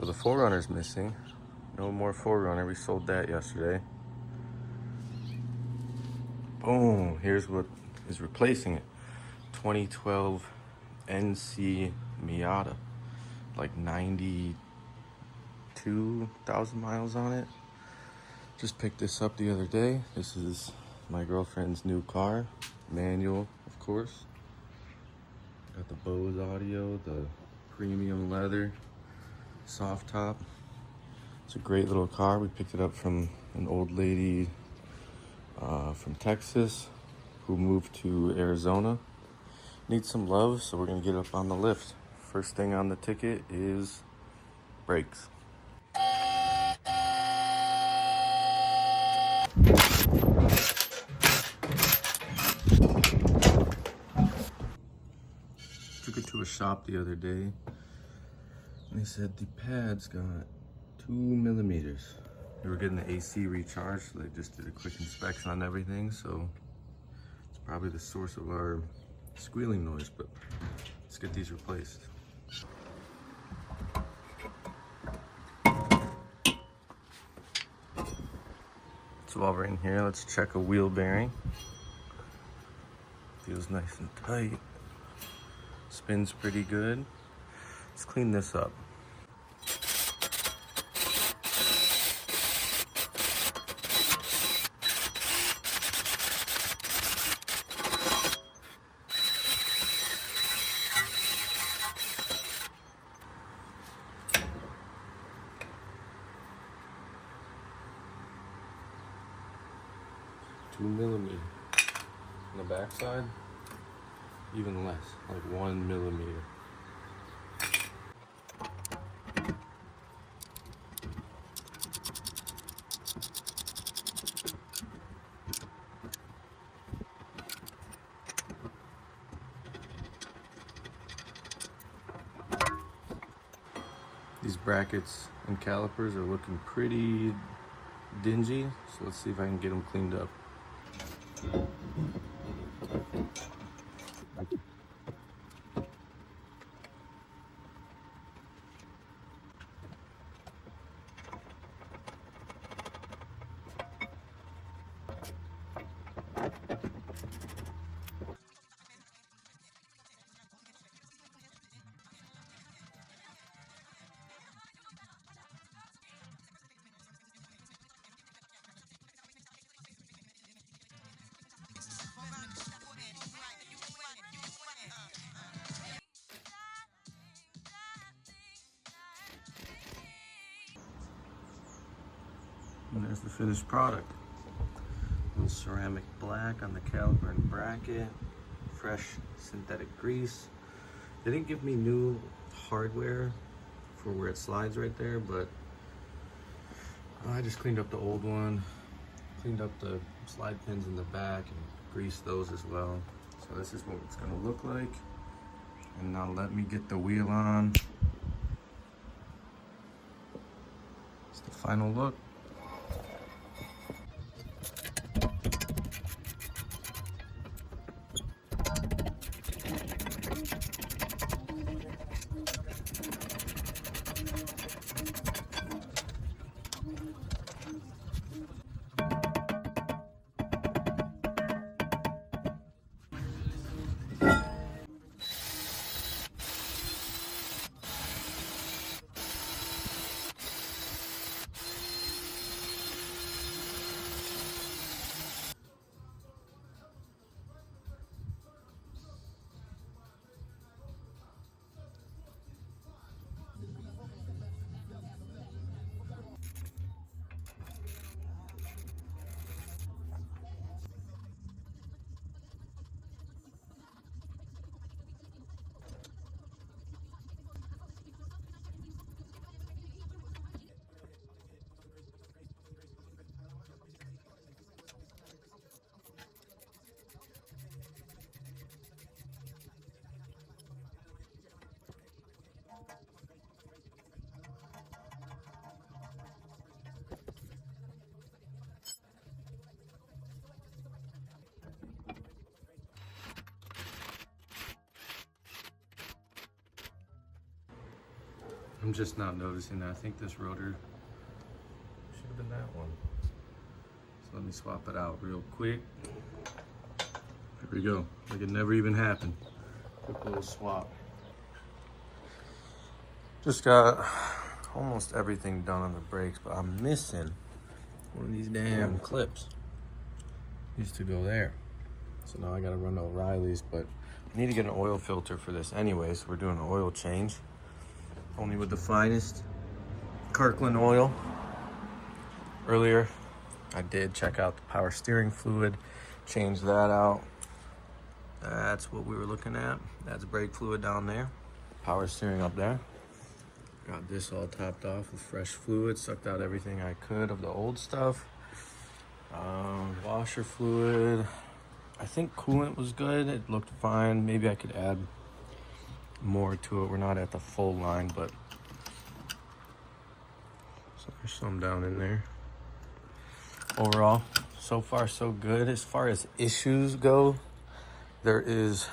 So the 4Runner's missing. No more 4Runner. We sold that yesterday. Boom. Here's what is replacing it. 2012 NC Miata. Like 92,000 miles on it. Just picked this up the other day. This is my girlfriend's new car. Manual, of course. Got the Bose audio, the premium leather, soft top. It's a great little car. We picked it up from an old lady from Texas who moved to Arizona. Needs some love, so we're gonna get up on the lift. First thing on the ticket is brakes. Took it to a shop the other day, and they said the pads got 2 millimeters. We were getting the AC recharged, so they just did a quick inspection on everything, so it's probably the source of our squealing noise, but let's get these replaced. So while we're in here, let's check a wheel bearing. Feels nice and tight. Spins pretty good. Let's clean this up. Two millimeter. On the back side, even less, like 1 millimeter. These brackets and calipers are looking pretty dingy, so let's see if I can get them cleaned up. And there's the finished product. A little ceramic black on the caliper and bracket. Fresh synthetic grease. They didn't give me new hardware for where it slides right there, but I just cleaned up the old one. Cleaned up the slide pins in the back and greased those as well. So this is what it's gonna look like. And now let me get the wheel on. It's the final look. I'm just not noticing that. I think this rotor should have been that one. So let me swap it out real quick. There we go. Like it never even happened. Quick little swap. Just got almost everything done on the brakes, but I'm missing one of these damn clips. Used to go there. So now I gotta run to O'Reilly's, but I need to get an oil filter for this anyway, so we're doing an oil change. Only with the finest Kirkland oil. Earlier, I did check out the power steering fluid, change that out. That's what we were looking at. That's brake fluid down there. Power steering up there. Got this all topped off with fresh fluid. Sucked out everything I could of the old stuff. Washer fluid. I think coolant was good. It looked fine. Maybe I could add more to it. We're not at the full line, but so there's some down in there. Overall, so far so good. As far as issues go, there is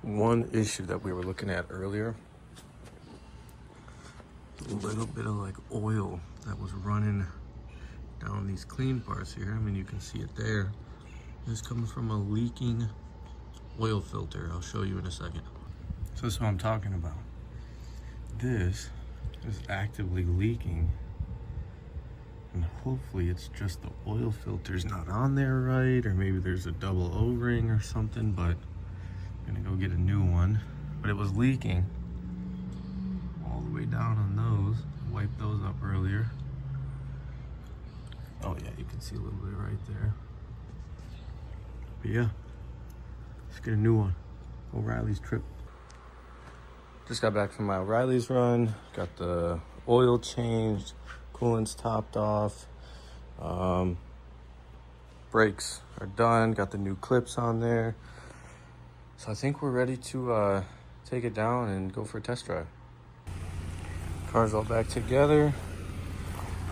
one issue that we were looking at earlier. A little bit of like oil that was running down these clean parts here. I mean, you can see it there. This comes from a leaking oil filter. I'll show you in a second. So that's what I'm talking about. This is actively leaking. And hopefully it's just the oil filter's not on there right, or maybe there's a double O-ring or something, but I'm gonna go get a new one. But it was leaking all the way down on those. Wiped those up earlier. Oh yeah, you can see a little bit right there. But yeah, let's get a new one. O'Reilly's trip. Just got back from my O'Reilly's run. Got the oil changed, coolant's topped off. Brakes are done. Got the new clips on there. So I think we're ready to take it down and go for a test drive. Car's all back together.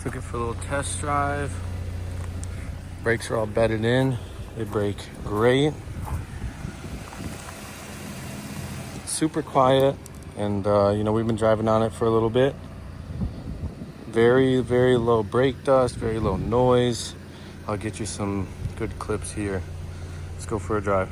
Took it for a little test drive. Brakes are all bedded in. They brake great. Super quiet. And you know, we've been driving on it for a little bit. Very, very low brake dust, very low noise. I'll get you some good clips here. Let's go for a drive.